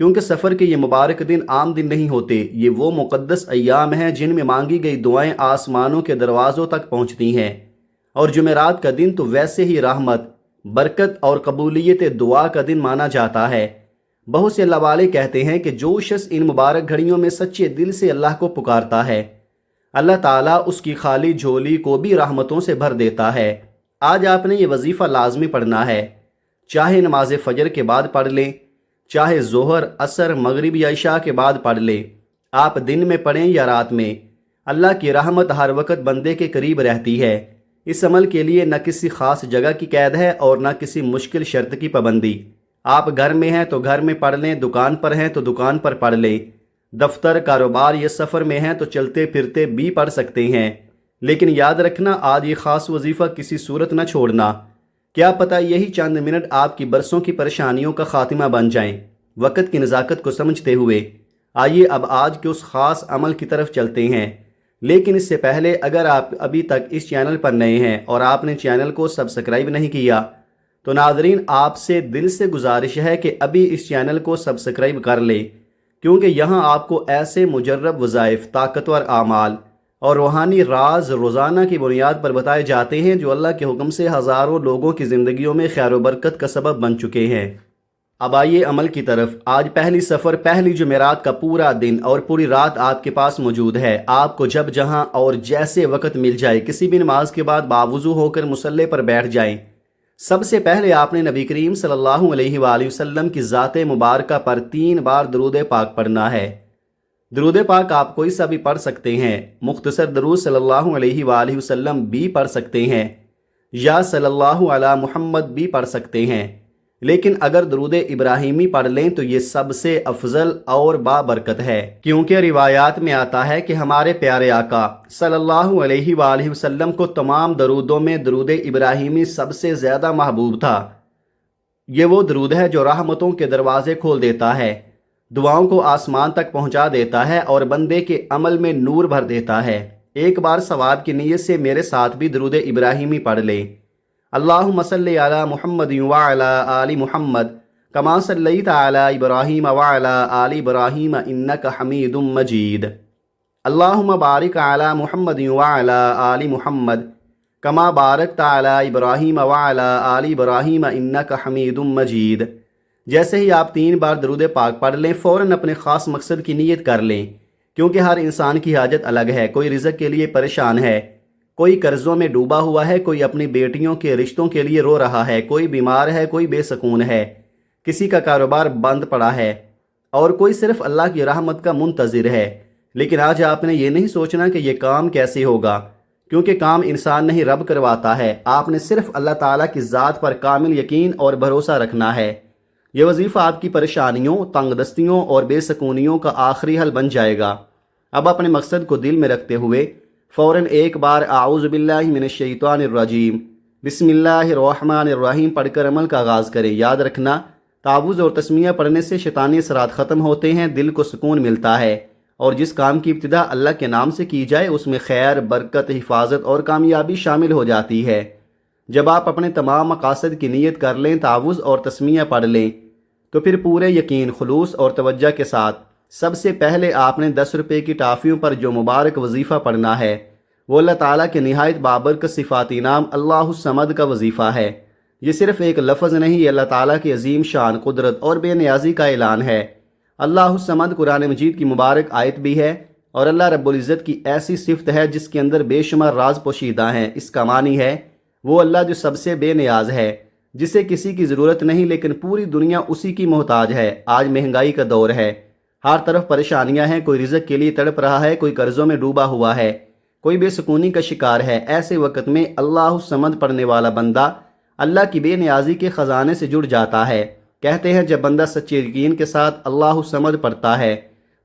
کیونکہ سفر کے یہ مبارک دن عام دن نہیں ہوتے، یہ وہ مقدس ایام ہیں جن میں مانگی گئی دعائیں آسمانوں کے دروازوں تک پہنچتی ہیں، اور جمعرات کا دن تو ویسے ہی رحمت، برکت اور قبولیت دعا کا دن مانا جاتا ہے۔ بہت سے اللہ والے کہتے ہیں کہ جو شخص ان مبارک گھڑیوں میں سچے دل سے اللہ کو پکارتا ہے، اللہ تعالیٰ اس کی خالی جھولی کو بھی رحمتوں سے بھر دیتا ہے۔ آج آپ نے یہ وظیفہ لازمی پڑھنا ہے، چاہے نماز فجر کے بعد پڑھ لیں، چاہے ظہر، عصر، مغرب یا عشاء کے بعد پڑھ لیں، آپ دن میں پڑھیں یا رات میں، اللہ کی رحمت ہر وقت بندے کے قریب رہتی ہے۔ اس عمل کے لیے نہ کسی خاص جگہ کی قید ہے اور نہ کسی مشکل شرط کی پابندی۔ آپ گھر میں ہیں تو گھر میں پڑھ لیں، دکان پر ہیں تو دکان پر پڑھ لیں، دفتر، کاروبار یا سفر میں ہیں تو چلتے پھرتے بھی پڑھ سکتے ہیں۔ لیکن یاد رکھنا، آج یہ خاص وظیفہ کسی صورت نہ چھوڑنا، کیا پتہ یہی چند منٹ آپ کی برسوں کی پریشانیوں کا خاتمہ بن جائیں۔ وقت کی نزاکت کو سمجھتے ہوئے آئیے اب آج کے اس خاص عمل کی طرف چلتے ہیں۔ لیکن اس سے پہلے اگر آپ ابھی تک اس چینل پر نئے ہیں اور آپ نے چینل کو سبسکرائب نہیں کیا تو ناظرین آپ سے دل سے گزارش ہے کہ ابھی اس چینل کو سبسکرائب کر لیں، کیونکہ یہاں آپ کو ایسے مجرب وظائف، طاقتور اعمال اور روحانی راز روزانہ کی بنیاد پر بتائے جاتے ہیں جو اللہ کے حکم سے ہزاروں لوگوں کی زندگیوں میں خیر و برکت کا سبب بن چکے ہیں۔ اب آئیے عمل کی طرف۔ آج پہلی سفر، پہلی جمعرات کا پورا دن اور پوری رات آپ کے پاس موجود ہے۔ آپ کو جب جہاں اور جیسے وقت مل جائے کسی بھی نماز کے بعد باوضو ہو کر مصلی پر بیٹھ جائیں۔ سب سے پہلے آپ نے نبی کریم صلی اللہ علیہ وآلہ وسلم کی ذات مبارکہ پر 3 بار درود پاک پڑھنا ہے۔ درود پاک آپ کوئی سا بھی پڑھ سکتے ہیں، مختصر درود صلی اللہ علیہ وآلہ وسلم بھی پڑھ سکتے ہیں یا صلی اللہ علی محمد بھی پڑھ سکتے ہیں، لیکن اگر درود ابراہیمی پڑھ لیں تو یہ سب سے افضل اور بابرکت ہے، کیونکہ روایات میں آتا ہے کہ ہمارے پیارے آقا صلی اللہ علیہ وآلہ وسلم کو تمام درودوں میں درود ابراہیمی سب سے زیادہ محبوب تھا۔ یہ وہ درود ہے جو رحمتوں کے دروازے کھول دیتا ہے، دعاؤں کو آسمان تک پہنچا دیتا ہے اور بندے کے عمل میں نور بھر دیتا ہے۔ ایک بار ثواب کی نیت سے میرے ساتھ بھی درود ابراہیمی پڑھ لیں۔ اللہم صلی علی محمد وعلی آل محمد کما صلیت علی ابراہیم وعلی آل ابراہیم انک حمید مجید۔ اللہم بارک علی محمد وعلی آل محمد کما بارکت علی ابراہیم وعلی آل ابراہیم انک حمید مجید۔ جیسے ہی آپ 3 بار درود پاک پڑھ لیں فوراً اپنے خاص مقصد کی نیت کر لیں، کیونکہ ہر انسان کی حاجت الگ ہے۔ کوئی رزق کے لیے پریشان ہے، کوئی قرضوں میں ڈوبا ہوا ہے، کوئی اپنی بیٹیوں کے رشتوں کے لیے رو رہا ہے، کوئی بیمار ہے، کوئی بے سکون ہے، کسی کا کاروبار بند پڑا ہے اور کوئی صرف اللہ کی رحمت کا منتظر ہے۔ لیکن آج آپ نے یہ نہیں سوچنا کہ یہ کام کیسے ہوگا، کیونکہ کام انسان نہیں رب کرواتا ہے۔ آپ نے صرف اللہ تعالیٰ کی ذات پر کامل یقین اور بھروسہ رکھنا ہے۔ یہ وظیفہ آپ کی پریشانیوں، تنگ دستیوں اور بے سکونیوں کا آخری حل بن جائے گا۔ اب اپنے مقصد کو دل میں رکھتے ہوئے فوراً ایک بار اعوذ باللہ من الشیطان الرجیم بسم اللہ الرحمن الرحیم پڑھ کر عمل کا آغاز کریں۔ یاد رکھنا، تعوذ اور تسمیہ پڑھنے سے شیطانی اثرات ختم ہوتے ہیں، دل کو سکون ملتا ہے، اور جس کام کی ابتدا اللہ کے نام سے کی جائے اس میں خیر، برکت، حفاظت اور کامیابی شامل ہو جاتی ہے۔ جب آپ اپنے تمام مقاصد کی نیت کر لیں، تعوذ اور تسمیہ پڑھ لیں، تو پھر پورے یقین، خلوص اور توجہ کے ساتھ سب سے پہلے آپ نے 10 روپے کی ٹافیوں پر جو مبارک وظیفہ پڑھنا ہے وہ اللہ تعالیٰ کے نہایت بابرکت صفاتی نام اللہ الصمد کا وظیفہ ہے۔ یہ صرف ایک لفظ نہیں، یہ اللہ تعالیٰ کی عظیم شان، قدرت اور بے نیازی کا اعلان ہے۔ اللہ الصمد قرآن مجید کی مبارک آیت بھی ہے اور اللہ رب العزت کی ایسی صفت ہے جس کے اندر بے شمار راز پوشیدہ ہیں۔ اس کا معنی ہے وہ اللہ جو سب سے بے نیاز ہے، جسے کسی کی ضرورت نہیں لیکن پوری دنیا اسی کی محتاج ہے۔ آج مہنگائی کا دور ہے، ہر طرف پریشانیاں ہیں، کوئی رزق کے لیے تڑپ رہا ہے، کوئی قرضوں میں ڈوبا ہوا ہے، کوئی بے سکونی کا شکار ہے۔ ایسے وقت میں اللہ الصمد پڑھنے والا بندہ اللہ کی بے نیازی کے خزانے سے جڑ جاتا ہے۔ کہتے ہیں جب بندہ سچے یقین کے ساتھ اللہ الصمد پڑھتا ہے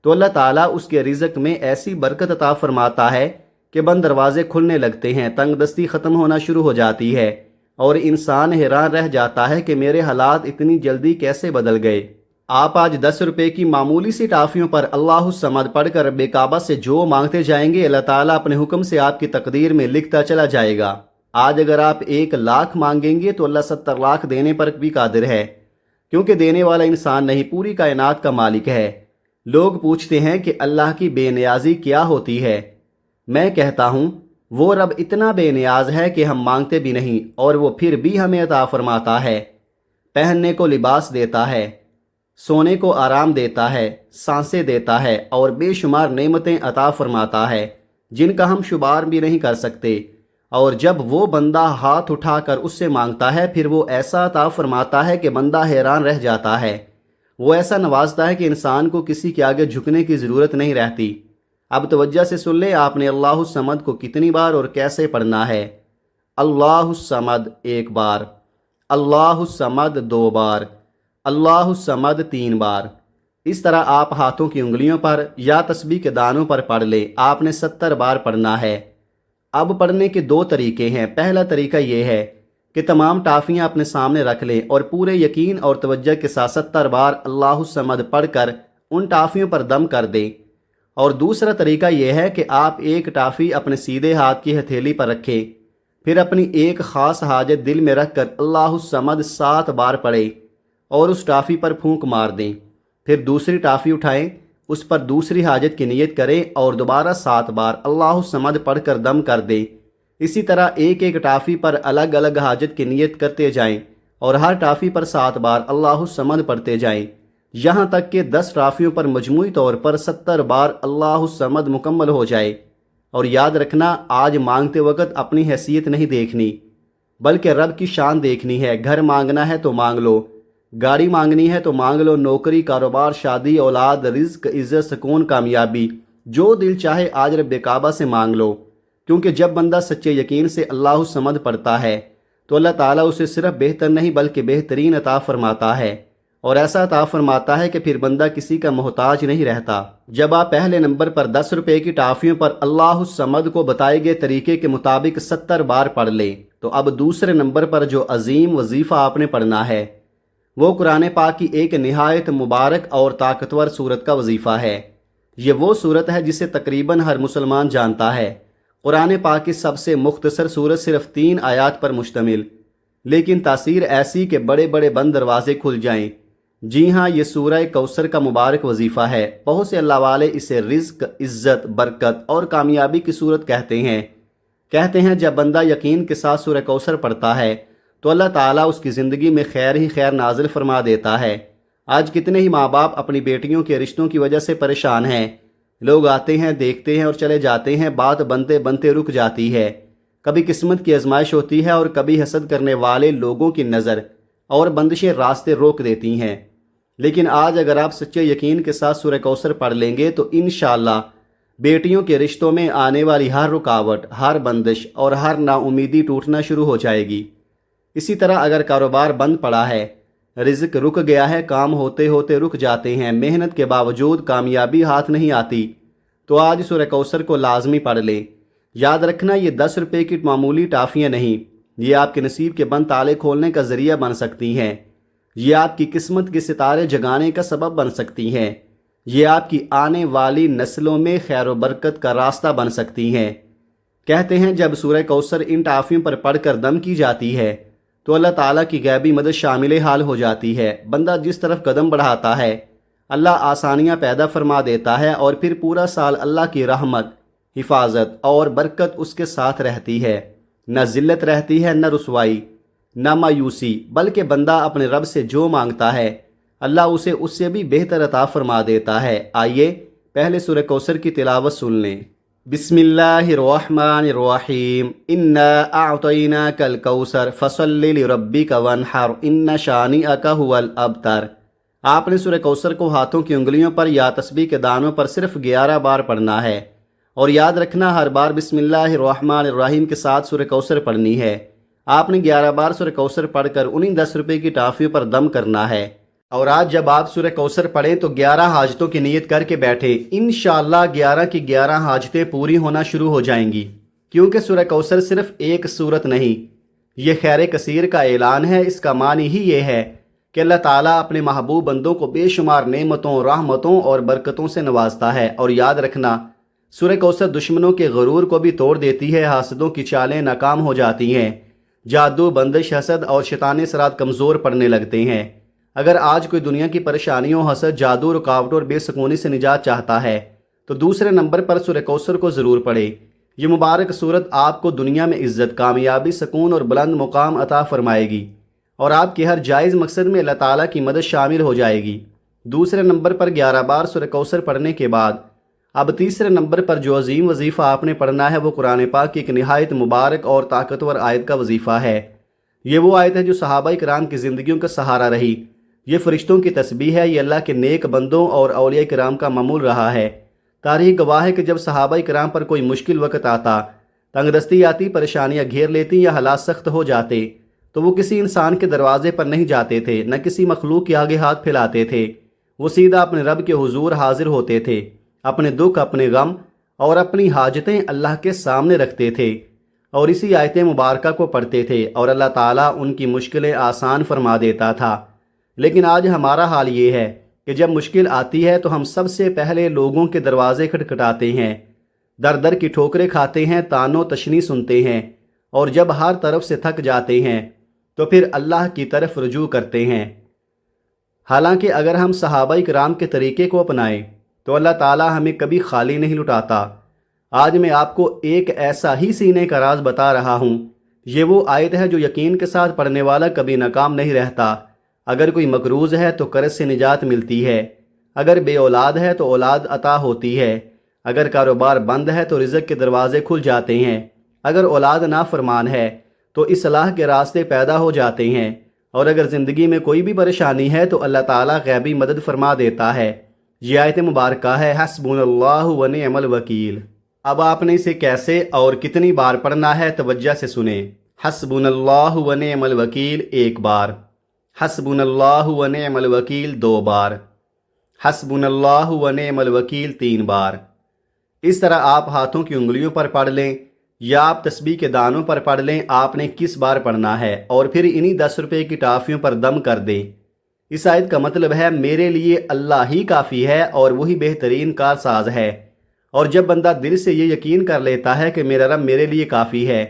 تو اللہ تعالیٰ اس کے رزق میں ایسی برکت عطا فرماتا ہے کہ بند دروازے کھلنے لگتے ہیں، تنگ دستی ختم ہونا شروع ہو جاتی ہے اور انسان حیران رہ جاتا ہے کہ میرے حالات اتنی جلدی کیسے بدل گئے۔ آپ آج 10 روپے کی معمولی سی ٹافیوں پر اللہ الصمد پڑھ کر رب کعبہ سے جو مانگتے جائیں گے اللہ تعالیٰ اپنے حکم سے آپ کی تقدیر میں لکھتا چلا جائے گا۔ آج اگر آپ 1 لاکھ مانگیں گے تو اللہ 70 لاکھ دینے پر بھی قادر ہے۔ کیونکہ دینے والا انسان نہیں پوری کائنات کا مالک ہے۔ لوگ پوچھتے ہیں کہ اللہ کی بے نیازی کیا ہوتی ہے؟ میں کہتا ہوں وہ رب اتنا بے نیاز ہے کہ ہم مانگتے بھی نہیں اور وہ پھر بھی ہمیں عطا فرماتا ہے۔ پہننے کو لباس دیتا ہے، سونے کو آرام دیتا ہے، سانسیں دیتا ہے اور بے شمار نعمتیں عطا فرماتا ہے جن کا ہم شمار بھی نہیں کر سکتے۔ اور جب وہ بندہ ہاتھ اٹھا کر اس سے مانگتا ہے پھر وہ ایسا عطا فرماتا ہے کہ بندہ حیران رہ جاتا ہے۔ وہ ایسا نوازتا ہے کہ انسان کو کسی کے آگے جھکنے کی ضرورت نہیں رہتی۔ اب توجہ سے سن لیں، آپ نے اللہ الصمد کو کتنی بار اور کیسے پڑھنا ہے؟ اللہ الصمد 1 بار، اللہ الصمد 2 بار، اللہ الصمد 3 بار۔ اس طرح آپ ہاتھوں کی انگلیوں پر یا تسبیح کے دانوں پر پڑھ لیں۔ آپ نے 70 بار پڑھنا ہے۔ اب پڑھنے کے 2 طریقے ہیں۔ پہلا طریقہ یہ ہے کہ تمام ٹافیاں اپنے سامنے رکھ لیں اور پورے یقین اور توجہ کے ساتھ 70 بار اللہ الصمد پڑھ کر ان ٹافیوں پر دم کر دیں۔ اور دوسرا طریقہ یہ ہے کہ آپ ایک ٹافی اپنے سیدھے ہاتھ کی ہتھیلی پر رکھیں، پھر اپنی ایک خاص حاجت دل میں رکھ کر اللہ الصمد 7 بار پڑھیں اور اس ٹافی پر پھونک مار دیں۔ پھر دوسری ٹافی اٹھائیں، اس پر دوسری حاجت کی نیت کریں اور دوبارہ 7 بار اللہ الصمد پڑھ کر دم کر دیں۔ اسی طرح ایک ایک ٹافی پر الگ الگ حاجت کی نیت کرتے جائیں اور ہر ٹافی پر 7 بار اللہ الصمد پڑھتے جائیں، یہاں تک کہ 10 ٹافیوں پر مجموعی طور پر 70 بار اللہ الصمد مکمل ہو جائے۔ اور یاد رکھنا، آج مانگتے وقت اپنی حیثیت نہیں دیکھنی بلکہ رب کی شان دیکھنی ہے۔ گھر مانگنا ہے تو مانگ لو، گاڑی مانگنی ہے تو مانگ لو، نوکری، کاروبار، شادی، اولاد، رزق، عزت، سکون، کامیابی، جو دل چاہے آج رب کعبہ سے مانگ لو۔ کیونکہ جب بندہ سچے یقین سے اللہ الصمد پڑھتا ہے تو اللہ تعالیٰ اسے صرف بہتر نہیں بلکہ بہترین عطا فرماتا ہے، اور ایسا عطا فرماتا ہے کہ پھر بندہ کسی کا محتاج نہیں رہتا۔ جب آپ پہلے نمبر پر 10 روپے کی ٹافیوں پر اللہ الصمد کو بتائے گئے طریقے کے مطابق 70 بار پڑھ لیں تو اب دوسرے نمبر پر جو عظیم وظیفہ آپ نے پڑھنا ہے وہ قرآن پاک کی ایک نہایت مبارک اور طاقتور سورت کا وظیفہ ہے۔ یہ وہ سورت ہے جسے تقریباً ہر مسلمان جانتا ہے۔ قرآن پاک کی سب سے مختصر سورت صرف 3 آیات پر مشتمل، لیکن تاثیر ایسی کہ بڑے بڑے بند دروازے کھل جائیں۔ جی ہاں، یہ سورہ کوثر کا مبارک وظیفہ ہے۔ بہت سے اللہ والے اسے رزق، عزت، برکت اور کامیابی کی صورت کہتے ہیں جب بندہ یقین کے ساتھ سورہ کوثر پڑھتا ہے تو اللہ تعالیٰ اس کی زندگی میں خیر ہی خیر نازل فرما دیتا ہے۔ آج کتنے ہی ماں باپ اپنی بیٹیوں کے رشتوں کی وجہ سے پریشان ہیں۔ لوگ آتے ہیں، دیکھتے ہیں اور چلے جاتے ہیں، بات بنتے بنتے رک جاتی ہے۔ کبھی قسمت کی آزمائش ہوتی ہے اور کبھی حسد کرنے والے لوگوں کی نظر اور بندشیں راستے روک دیتی ہیں۔ لیکن آج اگر آپ سچے یقین کے ساتھ سورہ کوثر پڑھ لیں گے تو انشاءاللہ بیٹیوں کے رشتوں میں آنے والی ہر رکاوٹ، ہر بندش اور ہر نا امیدی ٹوٹنا شروع ہو جائے گی۔ اسی طرح اگر کاروبار بند پڑا ہے، رزق رک گیا ہے، کام ہوتے ہوتے رک جاتے ہیں، محنت کے باوجود کامیابی ہاتھ نہیں آتی، تو آج سورہ کوثر کو لازمی پڑھ لیں۔ یاد رکھنا، یہ 10 روپے کی معمولی ٹافیاں نہیں، یہ آپ کے نصیب کے بند تالے کھولنے کا ذریعہ بن سکتی ہیں، یہ آپ کی قسمت کے ستارے جگانے کا سبب بن سکتی ہیں، یہ آپ کی آنے والی نسلوں میں خیر و برکت کا راستہ بن سکتی ہیں۔ کہتے ہیں جب سورہ کوثر ان ٹافیوں پر پڑھ کر دم کی جاتی ہے تو اللہ تعالیٰ کی غیبی مدد شامل حال ہو جاتی ہے۔ بندہ جس طرف قدم بڑھاتا ہے اللہ آسانیاں پیدا فرما دیتا ہے اور پھر پورا سال اللہ کی رحمت، حفاظت اور برکت اس کے ساتھ رہتی ہے۔ نہ ذلت رہتی ہے، نہ رسوائی، نہ مایوسی، بلکہ بندہ اپنے رب سے جو مانگتا ہے اللہ اسے اس سے بھی بہتر عطا فرما دیتا ہے۔ آئیے پہلے سورہ کوثر کی تلاوت سن لیں۔ بسم اللہ الرحمن الرحیم، انا اعطیناک الکوثر فصل لربک وانحر ان شانئک ھو الابتر۔ آپ نے سورہ کوثر کو ہاتھوں کی انگلیوں پر یا تسبیح کے دانوں پر صرف 11 بار پڑھنا ہے، اور یاد رکھنا ہر بار بسم اللہ الرحمن الرحیم کے ساتھ سورہ کوثر پڑھنی ہے۔ آپ نے 11 بار سورہ کوثر پڑھ کر انہیں 10 روپے کی ٹافیوں پر دم کرنا ہے۔ اور آج جب آپ سورہ کوثر پڑھیں تو 11 حاجتوں کی نیت کر کے بیٹھیں، انشاءاللہ 11 کی 11 حاجتیں پوری ہونا شروع ہو جائیں گی، کیونکہ سورہ کوثر صرف ایک سورت نہیں، یہ خیر کثیر کا اعلان ہے۔ اس کا معنی ہی یہ ہے کہ اللہ تعالیٰ اپنے محبوب بندوں کو بے شمار نعمتوں، رحمتوں اور برکتوں سے نوازتا ہے۔ اور یاد رکھنا، سورہ کوثر دشمنوں کے غرور کو بھی توڑ دیتی ہے، حاسدوں کی چالیں ناکام ہو جاتی ہیں، جادو، بندش، حسد اور شیطانی اثرات کمزور پڑنے لگتے ہیں۔ اگر آج کوئی دنیا کی پریشانیوں، حسد، جادو، رکاوٹوں اور بے سکونی سے نجات چاہتا ہے تو دوسرے نمبر پر سورہ کوثر کو ضرور پڑھے۔ یہ مبارک صورت آپ کو دنیا میں عزت، کامیابی، سکون اور بلند مقام عطا فرمائے گی اور آپ کے ہر جائز مقصد میں اللہ تعالیٰ کی مدد شامل ہو جائے گی۔ دوسرے نمبر پر 11 بار سورہ کوثر پڑھنے کے بعد اب تیسرے نمبر پر جو عظیم وظیفہ آپ نے پڑھنا ہے وہ قرآن پاک کی ایک نہایت مبارک اور طاقتور آیت کا وظیفہ ہے۔ یہ وہ آیت ہے جو صحابہ کرام کی زندگیوں کا سہارا رہی۔ یہ فرشتوں کی تسبیح ہے، یہ اللہ کے نیک بندوں اور اولیاء کرام کا معمول رہا ہے۔ تاریخ گواہ ہے کہ جب صحابہ کرام پر کوئی مشکل وقت آتا، تنگ دستی آتی، پریشانیاں گھیر لیتی یا حالات سخت ہو جاتے تو وہ کسی انسان کے دروازے پر نہیں جاتے تھے، نہ کسی مخلوق کے آگے ہاتھ پھیلاتے تھے۔ وہ سیدھا اپنے رب کے حضور حاضر ہوتے تھے، اپنے دکھ، اپنے غم اور اپنی حاجتیں اللہ کے سامنے رکھتے تھے اور اسی آیت مبارکہ کو پڑھتے تھے اور اللہ تعالیٰ ان کی مشکلیں آسان فرما دیتا تھا۔ لیکن آج ہمارا حال یہ ہے کہ جب مشکل آتی ہے تو ہم سب سے پہلے لوگوں کے دروازے کھٹکھٹاتے ہیں، در در کی ٹھوکریں کھاتے ہیں، تانو تشنی سنتے ہیں اور جب ہر طرف سے تھک جاتے ہیں تو پھر اللہ کی طرف رجوع کرتے ہیں۔ حالانکہ اگر ہم صحابہ کرام کے طریقے کو اپنائیں تو اللہ تعالیٰ ہمیں کبھی خالی نہیں لٹاتا۔ آج میں آپ کو ایک ایسا ہی سینے کا راز بتا رہا ہوں۔ یہ وہ آیت ہے جو یقین کے ساتھ پڑھنے والا کبھی ناکام نہیں رہتا۔ اگر کوئی مقروض ہے تو قرض سے نجات ملتی ہے، اگر بے اولاد ہے تو اولاد عطا ہوتی ہے، اگر کاروبار بند ہے تو رزق کے دروازے کھل جاتے ہیں، اگر اولاد نافرمان ہے تو اصلاح کے راستے پیدا ہو جاتے ہیں، اور اگر زندگی میں کوئی بھی پریشانی ہے تو اللہ تعالیٰ غیبی مدد فرما دیتا ہے۔ یہ آیت مبارکہ ہے حسبنا اللہ ونعم الوکیل۔ اب آپ نے اسے کیسے اور کتنی بار پڑھنا ہے توجہ سے سنیں۔ حسبنا اللہ ونعم الوکیل 1 بار، حسبنا اللہ ونعم الوکیل 2 بار، حسبنا اللہ ونعم الوکیل 3 بار۔ اس طرح آپ ہاتھوں کی انگلیوں پر پڑھ لیں یا آپ تسبیح کے دانوں پر پڑھ لیں آپ نے کس بار پڑھنا ہے، اور پھر انہی 10 روپے کی ٹافیوں پر دم کر دیں۔ اس آیت کا مطلب ہے میرے لیے اللہ ہی کافی ہے اور وہی بہترین کارساز ہے۔ اور جب بندہ دل سے یہ یقین کر لیتا ہے کہ میرا رب میرے لیے کافی ہے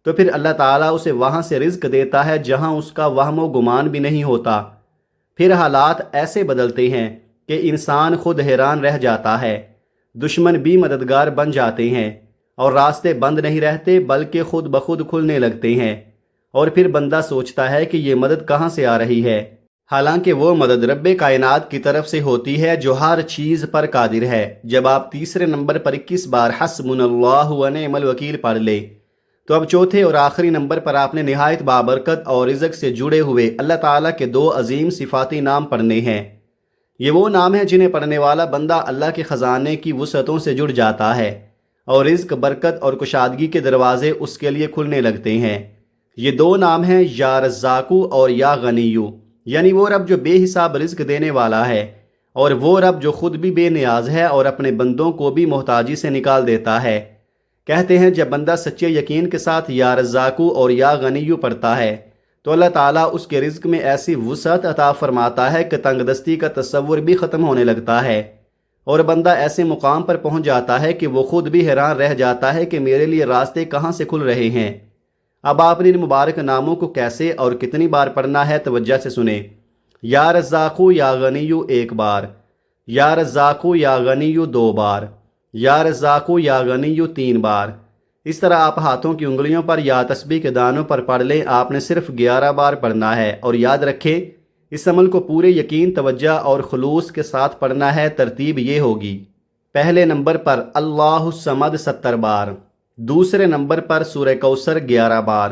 تو پھر اللہ تعالیٰ اسے وہاں سے رزق دیتا ہے جہاں اس کا وہم و گمان بھی نہیں ہوتا۔ پھر حالات ایسے بدلتے ہیں کہ انسان خود حیران رہ جاتا ہے، دشمن بھی مددگار بن جاتے ہیں اور راستے بند نہیں رہتے بلکہ خود بخود کھلنے لگتے ہیں، اور پھر بندہ سوچتا ہے کہ یہ مدد کہاں سے آ رہی ہے، حالانکہ وہ مدد رب کائنات کی طرف سے ہوتی ہے جو ہر چیز پر قادر ہے۔ جب آپ تیسرے نمبر پر 21 بار حسبنا اللہ ونعم الوکیل پڑھ لے تو اب چوتھے اور آخری نمبر پر آپ نے نہایت بابرکت اور رزق سے جڑے ہوئے اللہ تعالیٰ کے 2 عظیم صفاتی نام پڑھنے ہیں۔ یہ وہ نام ہیں جنہیں پڑھنے والا بندہ اللہ کے خزانے کی وسعتوں سے جڑ جاتا ہے اور رزق، برکت اور کشادگی کے دروازے اس کے لیے کھلنے لگتے ہیں۔ یہ 2 نام ہیں یا رزاقو اور یا غنیو، یعنی وہ رب جو بے حساب رزق دینے والا ہے اور وہ رب جو خود بھی بے نیاز ہے اور اپنے بندوں کو بھی محتاجی سے نکال دیتا ہے۔ کہتے ہیں جب بندہ سچے یقین کے ساتھ یا رزاقو اور یا غنیو پڑھتا ہے تو اللہ تعالیٰ اس کے رزق میں ایسی وسعت عطا فرماتا ہے کہ تنگ دستی کا تصور بھی ختم ہونے لگتا ہے، اور بندہ ایسے مقام پر پہنچ جاتا ہے کہ وہ خود بھی حیران رہ جاتا ہے کہ میرے لیے راستے کہاں سے کھل رہے ہیں۔ اب آپ نے ان مبارک ناموں کو کیسے اور کتنی بار پڑھنا ہے توجہ سے سنیں۔ یا رزاقو یا غنیو 1 بار، یا رزاقو یا غنیو 2 بار، یا رزاقو یا غنیو 3 بار۔ اس طرح آپ ہاتھوں کی انگلیوں پر یا تسبیح کے دانوں پر پڑھ لیں آپ نے صرف 11 بار پڑھنا ہے، اور یاد رکھیں اس عمل کو پورے یقین، توجہ اور خلوص کے ساتھ پڑھنا ہے۔ ترتیب یہ ہوگی: پہلے نمبر پر اللہ الصمد 70 بار، دوسرے نمبر پر سورہ کوثر 11 بار،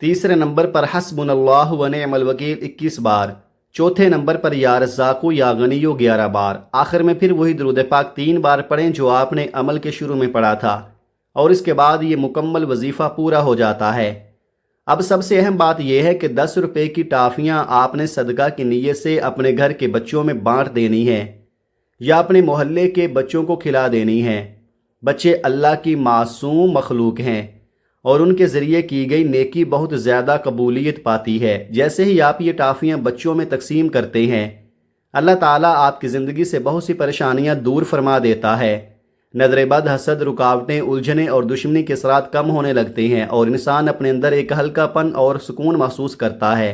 تیسرے نمبر پر حسبنا اللہ ونعم الوکیل 21 بار، چوتھے نمبر پر یا رزاقو یا غنیو 11 بار، آخر میں پھر وہی درود پاک 3 بار پڑھیں جو آپ نے عمل کے شروع میں پڑھا تھا، اور اس کے بعد یہ مکمل وظیفہ پورا ہو جاتا ہے۔ اب سب سے اہم بات یہ ہے کہ 10 روپے کی ٹافیاں آپ نے صدقہ کی نیت سے اپنے گھر کے بچوں میں بانٹ دینی ہیں یا اپنے محلے کے بچوں کو کھلا دینی ہیں۔ بچے اللہ کی معصوم مخلوق ہیں اور ان کے ذریعے کی گئی نیکی بہت زیادہ قبولیت پاتی ہے۔ جیسے ہی آپ یہ ٹافیاں بچوں میں تقسیم کرتے ہیں اللہ تعالیٰ آپ کی زندگی سے بہت سی پریشانیاں دور فرما دیتا ہے۔ نظر بد، حسد، رکاوٹیں، الجھنیں اور دشمنی کے اثرات کم ہونے لگتے ہیں اور انسان اپنے اندر ایک ہلکا پن اور سکون محسوس کرتا ہے۔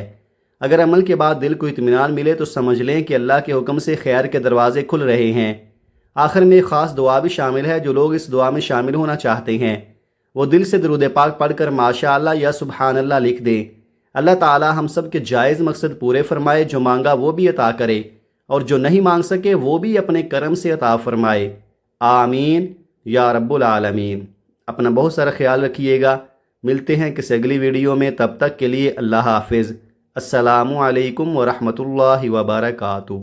اگر عمل کے بعد دل کو اطمینان ملے تو سمجھ لیں کہ اللہ کے حکم سے خیر کے دروازے کھل رہے ہیں۔ آخر میں ایک خاص دعا بھی شامل ہے، جو لوگ اس دعا میں شامل ہونا چاہتے ہیں وہ دل سے درود پاک پڑھ کر ماشاء اللہ یا سبحان اللہ لکھ دیں۔ اللہ تعالی ہم سب کے جائز مقصد پورے فرمائے، جو مانگا وہ بھی عطا کرے اور جو نہیں مانگ سکے وہ بھی اپنے کرم سے عطا فرمائے، آمین یا رب العالمین۔ اپنا بہت سارا خیال رکھیے گا، ملتے ہیں کسی اگلی ویڈیو میں، تب تک کے لیے اللہ حافظ۔ السلام علیکم ورحمۃ اللہ وبرکاتہ۔